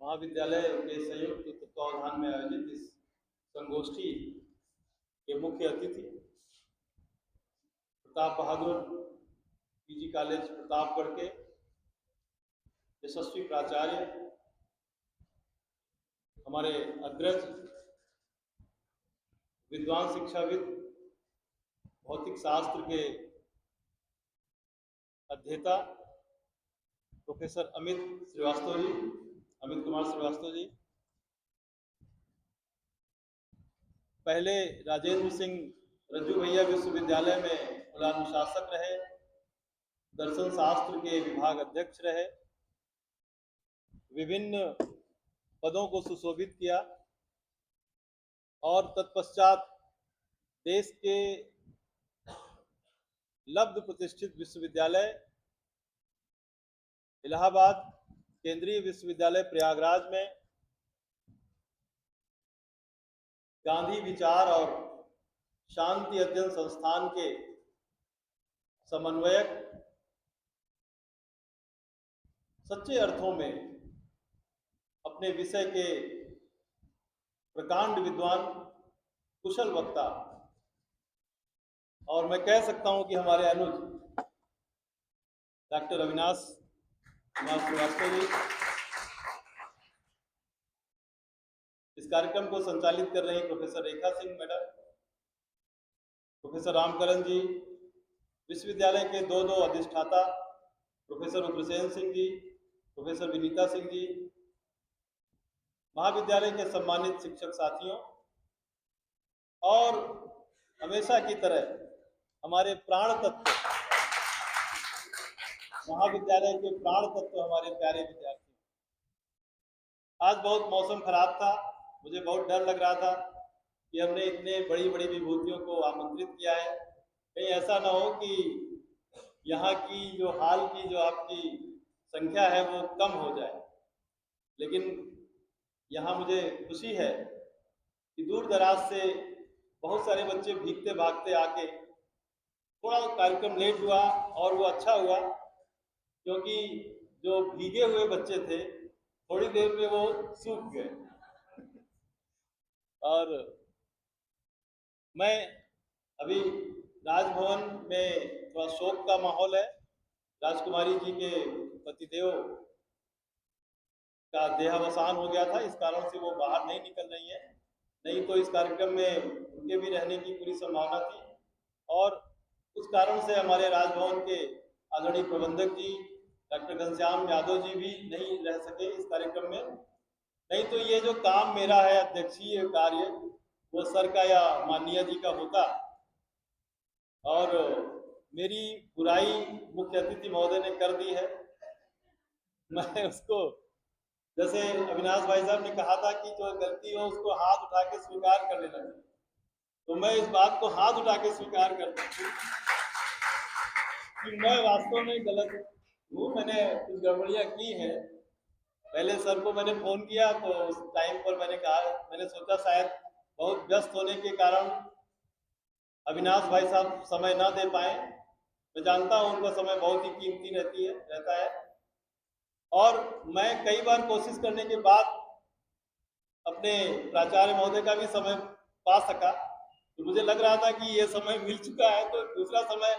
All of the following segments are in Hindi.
महाविद्यालय के संयुक्त तत्वावधान में आयोजित इस संगोष्ठी के मुख्य अतिथि प्रताप बहादुर पीजी कॉलेज प्रतापगढ़ के यशस्वी प्राचार्य, हमारे अग्रज विद्वान शिक्षाविद, भौतिक शास्त्र के अध्येता प्रोफेसर अमित कुमार श्रीवास्तव जी, पहले राजेंद्र सिंह रज्जू भैया विश्वविद्यालय में अनुशासक रहे, दर्शन शास्त्र के विभाग अध्यक्ष रहे, विभिन्न पदों को सुशोभित किया और तत्पश्चात देश के लब्ध प्रतिष्ठित विश्वविद्यालय इलाहाबाद केंद्रीय विश्वविद्यालय प्रयागराज में गांधी विचार और शांति अध्ययन संस्थान के समन्वयक, सच्चे अर्थों में अपने विषय के प्रकांड विद्वान, कुशल वक्ता और मैं कह सकता हूं कि हमारे अनुज डॉक्टर अविनाश कुमार श्रीवास्तव जी इस कार्यक्रम को संचालित कर रही प्रोफेसर रेखा सिंह मैडम, प्रोफेसर रामकरण जी, विश्वविद्यालय के दो अधिष्ठाता प्रोफेसर रुद्रसेन सिंह जी, प्रोफेसर विनीता सिंह जी, महाविद्यालय के सम्मानित शिक्षक साथियों और हमेशा की तरह हमारे प्राण तत्व, महाविद्यालय के प्राण तत्व, हमारे प्यारे विद्यार्थी। आज बहुत मौसम खराब था, मुझे बहुत डर लग रहा था कि हमने इतने बड़ी बड़ी विभूतियों को आमंत्रित किया है, कहीं ऐसा ना हो कि यहाँ की जो हाल की जो आपकी संख्या है वो कम हो जाए। लेकिन यहाँ मुझे खुशी है कि दूर दराज से बहुत सारे बच्चे भीगते भागते आके, थोड़ा कार्यक्रम लेट हुआ और वो अच्छा हुआ क्योंकि जो भीगे हुए बच्चे थे थोड़ी देर में वो सूख गए। और मैं अभी राजभवन में थोड़ा शोक का माहौल है, राजकुमारी जी के पतिदेव का देहावसान हो गया था, इस कारण से वो बाहर नहीं निकल रही है, नहीं तो इस कार्यक्रम में उनके भी रहने की पूरी संभावना थी। और उस कारण से हमारे राजभवन के आदरणीय प्रबंधक जी डॉक्टर घनश्याम यादव जी भी नहीं रह सके इस कार्यक्रम में, नहीं तो ये जो काम मेरा है अध्यक्षीय कार्य वो सर का या माननीय जी का होता और मेरी बुराई मुख्य अतिथि महोदय ने कर दी है। मैं उसको, जैसे अविनाश भाई साहब ने कहा था कि जो गलती हो उसको हाथ उठा के स्वीकार कर लेना चाहिए, तो मैं इस बात को हाथ उठा के स्वीकार करता हूँ कि मैं वास्तव में गलत हूँ, मैंने कुछ गड़बड़ियाँ की हैं। पहले सर को मैंने फ़ोन किया तो उस टाइम पर मैंने सोचा शायद बहुत व्यस्त होने के कारण अविनाश भाई साहब समय ना दे पाए। मैं जानता हूँ उनका समय बहुत ही कीमती रहता है और मैं कई बार कोशिश करने के बाद अपने प्राचार्य महोदय का भी समय पा सका, तो मुझे लग रहा था कि ये समय मिल चुका है तो दूसरा समय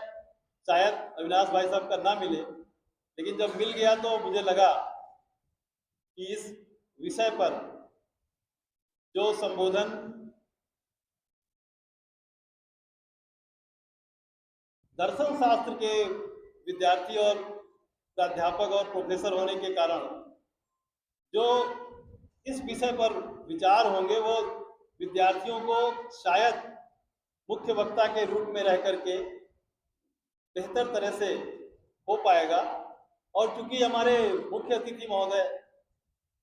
शायद अविनाश भाई साहब का ना मिले, लेकिन जब मिल गया तो मुझे लगा कि इस विषय पर जो संबोधन दर्शन शास्त्र के विद्यार्थी और प्राध्यापक और प्रोफेसर होने के कारण जो इस विषय पर विचार होंगे वो विद्यार्थियों को शायद मुख्य वक्ता के रूप में रह करके बेहतर तरह से हो पाएगा। और चूंकि हमारे मुख्य अतिथि महोदय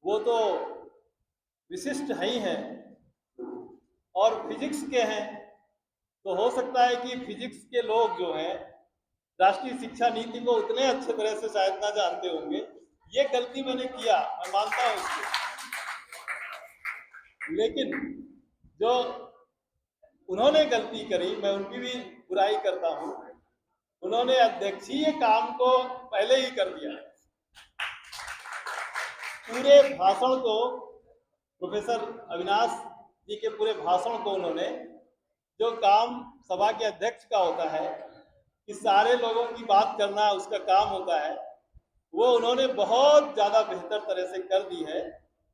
वो तो विशिष्ट ही हैं और फिजिक्स के हैं, तो हो सकता है कि फिजिक्स के लोग जो हैं राष्ट्रीय शिक्षा नीति को उतने अच्छे तरह से शायद ना जानते होंगे। ये गलती मैंने किया, मैं मानता हूँ इसको, लेकिन जो उन्होंने गलती करी मैं उनकी भी बुराई करता हूँ। उन्होंने अध्यक्षीय काम को पहले ही कर दिया, पूरे भाषण को, प्रोफेसर अविनाश जी के पूरे भाषण को उन्होंने, जो काम सभा के अध्यक्ष का होता है कि सारे लोगों की बात करना उसका काम होता है, वो उन्होंने बहुत ज़्यादा बेहतर तरह से कर दी है।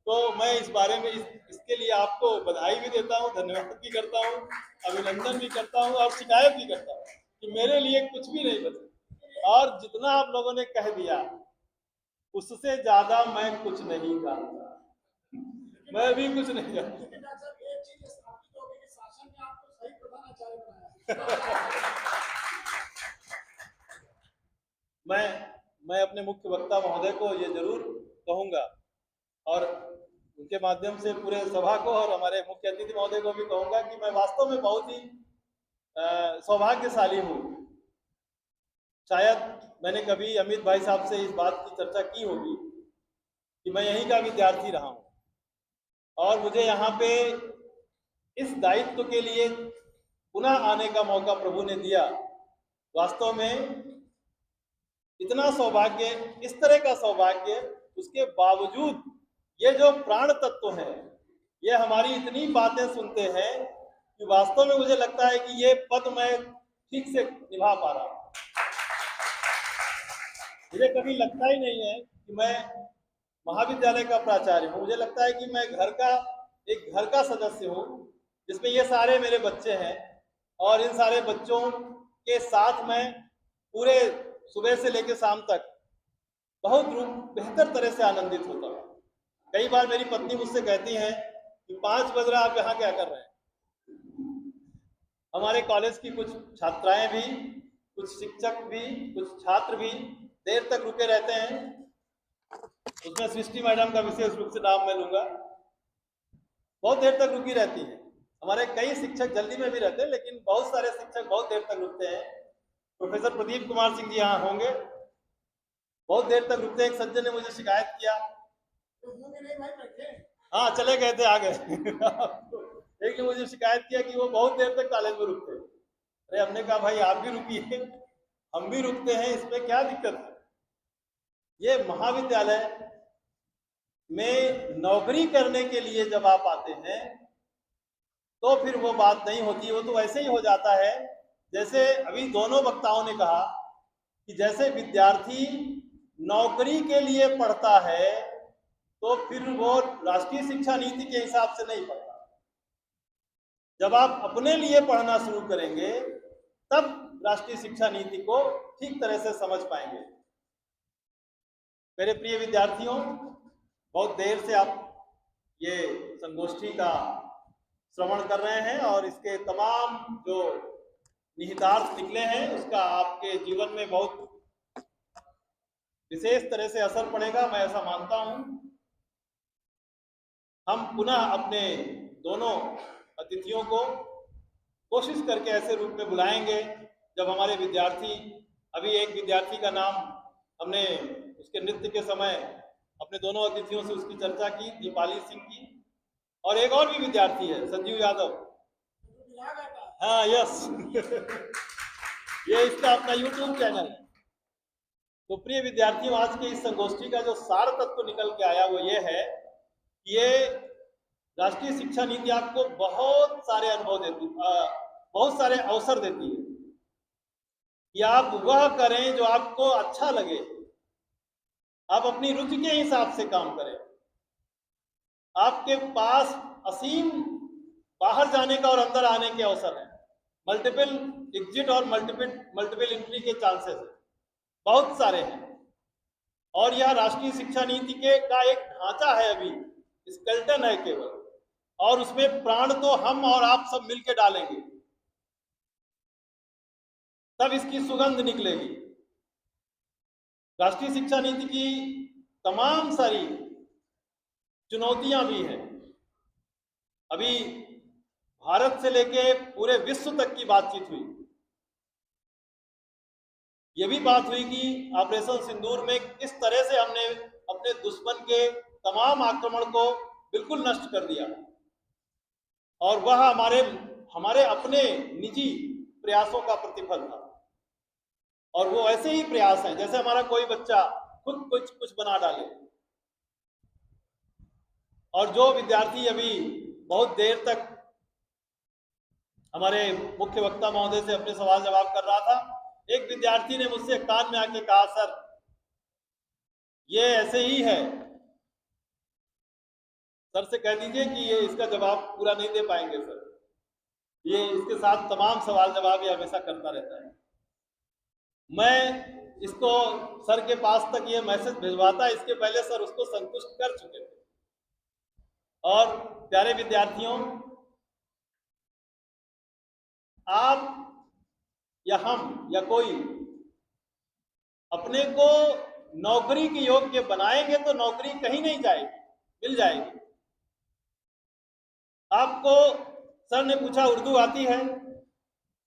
तो मैं इस बारे में इसके लिए आपको बधाई भी देता हूँ, धन्यवाद भी करता हूँ, अभिनंदन भी करता हूँ और शिकायत भी करता हूँ कि मेरे लिए कुछ भी नहीं बचा और जितना आप लोगों ने कह दिया उससे ज़्यादा मैं कुछ नहीं जानता, मैं भी कुछ नहीं जानता। मैं अपने मुख्य वक्ता महोदय को ये जरूर कहूँगा और उनके माध्यम से पूरे सभा को और हमारे मुख्य अतिथि महोदय को भी कहूँगा कि मैं वास्तव में बहुत ही सौभाग्यशाली हूँ। शायद मैंने कभी अमित भाई साहब से इस बात की चर्चा की होगी कि मैं यहीं का विद्यार्थी रहा हूँ और मुझे यहाँ पे इस दायित्व के लिए पुनः आने का मौका प्रभु ने दिया। वास्तव में इतना सौभाग्य, इस तरह का सौभाग्य, उसके बावजूद ये जो प्राण तत्व है ये हमारी इतनी बातें सुनते हैं कि वास्तव में मुझे लगता है कि ये पद मैं ठीक से निभा पा रहा हूँ। मुझे कभी लगता ही नहीं है कि मैं महाविद्यालय का प्राचार्य हूँ, मुझे लगता है कि मैं एक घर का सदस्य हूँ जिसमें ये सारे मेरे बच्चे हैं और इन सारे बच्चों के साथ मैं पूरे सुबह से लेकर शाम तक बहुत बेहतर तरह से आनंदित होता हूँ। कई बार मेरी पत्नी मुझसे कहती है कि 5 बज रहा, आप यहाँ क्या कर रहे हैं। हमारे कॉलेज की कुछ छात्राएं भी, कुछ शिक्षक भी, कुछ छात्र भी देर तक रुके रहते हैं। उसमें सृष्टि मैडम का विशेष रूप से नाम मैं लूंगा, बहुत देर तक रुकी रहती है। हमारे कई शिक्षक जल्दी में भी रहते हैं लेकिन बहुत सारे शिक्षक बहुत देर तक रुकते हैं। प्रोफेसर प्रदीप कुमार सिंह जी यहाँ होंगे, बहुत देर तक रुकते हैं। एक सज्जन ने मुझे शिकायत किया, हाँ चले गए थे, आ गए एक ने मुझे शिकायत किया कि वो बहुत देर तक कॉलेज में रुकते हैं। अरे हमने कहा भाई आप भी रुकिए, हम भी रुकते हैं, इसमें क्या दिक्कत है। ये महाविद्यालय में नौकरी करने के लिए जब आप आते हैं तो फिर वो बात नहीं होती, वो तो ऐसे ही हो जाता है जैसे अभी दोनों वक्ताओं ने कहा कि जैसे विद्यार्थी नौकरी के लिए पढ़ता है तो फिर वो राष्ट्रीय शिक्षा नीति के हिसाब से नहीं पढ़ता। जब आप अपने लिए पढ़ना शुरू करेंगे तब राष्ट्रीय शिक्षा नीति को ठीक तरह से समझ पाएंगे। मेरे प्रिय विद्यार्थियों, बहुत देर से आप ये संगोष्ठी का श्रवण कर रहे हैं और इसके तमाम जो निहितार्थ निकले हैं उसका आपके जीवन में बहुत विशेष तरह से असर पड़ेगा, मैं ऐसा मानता हूं। हम पुनः अपने दोनों अतिथियों को कोशिश करके ऐसे रूप में बुलाएंगे जब हमारे विद्यार्थी, अभी एक विद्यार्थी का नाम हमने उसके नृत्य के समय अपने दोनों अतिथियों से उसकी चर्चा की, दीपाली सिंह की, और एक और भी विद्यार्थी है संजीव यादव, हाँ यस ये इसका अपना यूट्यूब चैनल है। तो प्रिय विद्यार्थियों, आज के इस संगोष्ठी का जो सार तत्व निकल के आया वो ये है कि ये राष्ट्रीय शिक्षा नीति आपको बहुत सारे अनुभव देती, बहुत सारे अवसर देती है कि आप वह करें जो आपको अच्छा लगे, आप अपनी रुचि के हिसाब से काम करें। आपके पास असीम बाहर जाने का और अंदर आने के अवसर हैं, मल्टीपल एग्जिट और मल्टीपल एंट्री के चांसेस हैं, बहुत सारे हैं। और यह राष्ट्रीय शिक्षा नीति के का एक ढांचा है, अभी स्केलेटन है केवल, और उसमें प्राण तो हम और आप सब मिलकर डालेंगे तब इसकी सुगंध निकलेगी। राष्ट्रीय शिक्षा नीति की तमाम सारी चुनौतियां भी हैं। अभी भारत से लेके पूरे विश्व तक की बातचीत हुई, ये भी बात हुई कि ऑपरेशन सिंदूर में किस तरह से हमने अपने दुश्मन के तमाम आक्रमण को बिल्कुल नष्ट कर दिया, और वह हमारे अपने निजी प्रयासों का प्रतिफल था। और वो ऐसे ही प्रयास हैं जैसे हमारा कोई बच्चा खुद कुछ बना डाले। और जो विद्यार्थी अभी बहुत देर तक हमारे मुख्य वक्ता महोदय से अपने सवाल जवाब कर रहा था, एक विद्यार्थी ने मुझसे कान में आके कहा, सर ये ऐसे ही है, सर से कह दीजिए कि ये इसका जवाब पूरा नहीं दे पाएंगे सर, ये इसके साथ तमाम सवाल जवाब ये हमेशा करता रहता है। मैं इसको सर के पास तक ये मैसेज भिजवाता, इसके पहले सर उसको संतुष्ट कर चुके थे। और प्यारे विद्यार्थियों, आप या हम या कोई अपने को नौकरी के योग्य बनाएंगे तो नौकरी कहीं नहीं जाएगी, मिल जाएगी। आपको सर ने पूछा उर्दू आती है,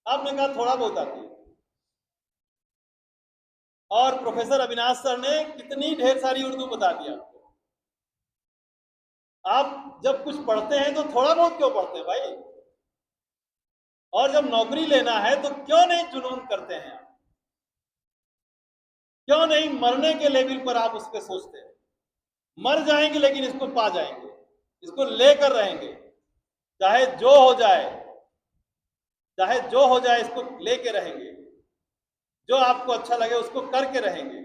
आपने कहा थोड़ा बहुत आती है। और प्रोफेसर अविनाश सर ने कितनी ढेर सारी उर्दू बता दिया आपको। आप जब कुछ पढ़ते हैं तो थोड़ा बहुत क्यों पढ़ते हैं भाई, और जब नौकरी लेना है तो क्यों नहीं जुनून करते हैं आप, क्यों नहीं मरने के लेवल पर आप उस पर सोचते हैं। मर जाएंगे लेकिन इसको पा जाएंगे, इसको लेकर रहेंगे, चाहे जो हो जाए, चाहे जो हो जाए, इसको लेके रहेंगे। जो आपको अच्छा लगे उसको करके रहेंगे।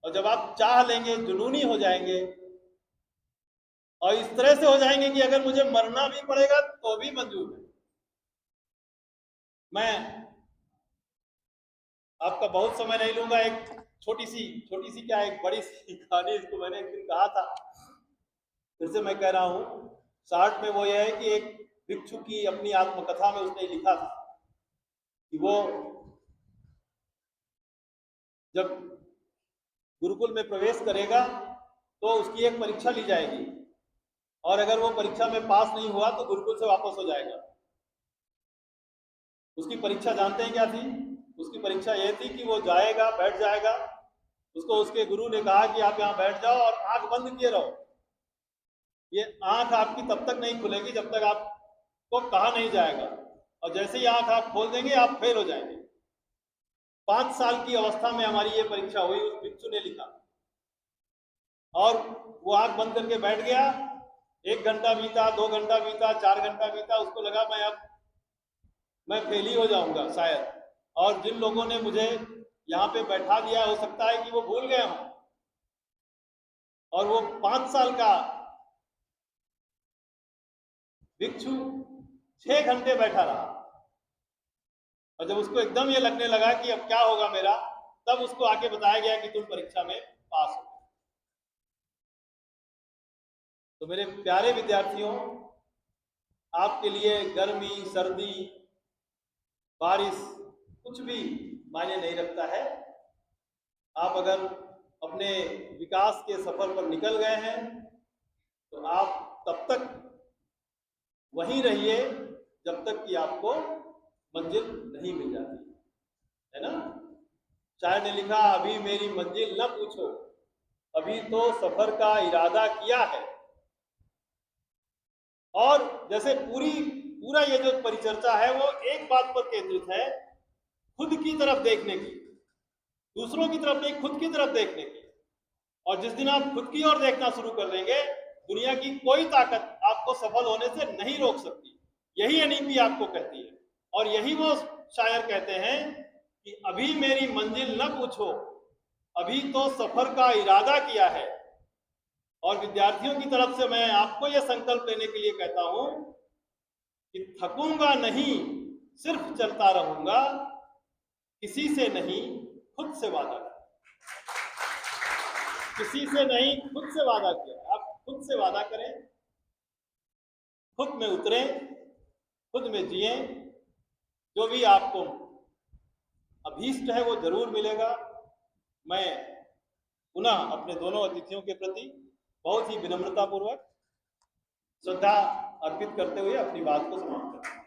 और जब आप चाह लेंगे, जुनूनी हो जाएंगे, और इस तरह से हो जाएंगे कि अगर मुझे मरना भी पड़ेगा तो भी मंजूर है। मैं आपका बहुत समय नहीं लूंगा। एक छोटी सी क्या, एक बड़ी सी कहानी इसको मैंने एक दिन कहा था, फिर से मैं कह रहा हूं। शार्ट में वो ये है कि एक भिक्षु की अपनी आत्मकथा में उसने लिखा था कि वो जब गुरुकुल में प्रवेश करेगा तो उसकी एक परीक्षा ली जाएगी, और अगर वो परीक्षा में पास नहीं हुआ तो गुरुकुल से वापस हो जाएगा। उसकी परीक्षा जानते हैं क्या थी? उसकी परीक्षा ये थी कि वो जाएगा, बैठ जाएगा, उसको उसके गुरु ने कहा कि आप यहाँ बैठ जाओ और आंख बंद किए रहो। ये आंख आपकी तब तक नहीं खुलेगी जब तक आपको कहा नहीं जाएगा, और जैसे ही आंख आप खोल देंगे आप फेल हो जाएंगे। 5 साल की अवस्था में हमारी ये परीक्षा हुई, उस भिक्षु ने लिखा। और वो आंख बंद करके बैठ गया। 1 घंटा बीता, 2 घंटा बीता, 4 घंटा बीता। उसको लगा मैं फेल ही हो जाऊंगा शायद, और जिन लोगों ने मुझे यहाँ पे बैठा दिया हो सकता है कि वो भूल गए हों। और वो 5 साल का भिक्षु 6 घंटे बैठा रहा, और जब उसको एकदम ये लगने लगा कि अब क्या होगा मेरा, तब उसको आके बताया गया कि तुम परीक्षा में पास हो। तो मेरे प्यारे विद्यार्थियों, आपके लिए गर्मी, सर्दी, बारिश कुछ भी मायने नहीं रखता है। आप अगर अपने विकास के सफर पर निकल गए हैं तो आप तब तक वहीं रहिए जब तक कि आपको मंजिल नहीं मिल जाती, है ना? शायर ने लिखा, अभी मेरी मंजिल न पूछो, अभी तो सफर का इरादा किया है। और जैसे पूरा ये जो परिचर्चा है वो एक बात पर केंद्रित है, खुद की तरफ देखने की, दूसरों की तरफ नहीं, खुद की तरफ देखने की। और जिस दिन आप खुद की ओर देखना शुरू कर देंगे, दुनिया की कोई ताकत आपको सफल होने से नहीं रोक सकती। यही एनईपी आपको कहती है, और यही वो शायर कहते हैं कि अभी मेरी मंजिल न पूछो, अभी तो सफर का इरादा किया है। और विद्यार्थियों की तरफ से मैं आपको यह संकल्प लेने के लिए कहता हूं कि थकूंगा नहीं, सिर्फ चलता रहूंगा, किसी से नहीं, खुद से वादा किया। किसी से नहीं, खुद से वादा किया। आप खुद से वादा करें, खुद में उतरें, खुद में जिए। जो भी आपको अभीष्ट है वो जरूर मिलेगा। मैं पुनः अपने दोनों अतिथियों के प्रति बहुत ही विनम्रतापूर्वक श्रद्धा अर्पित करते हुए अपनी बात को समाप्त करता हूं।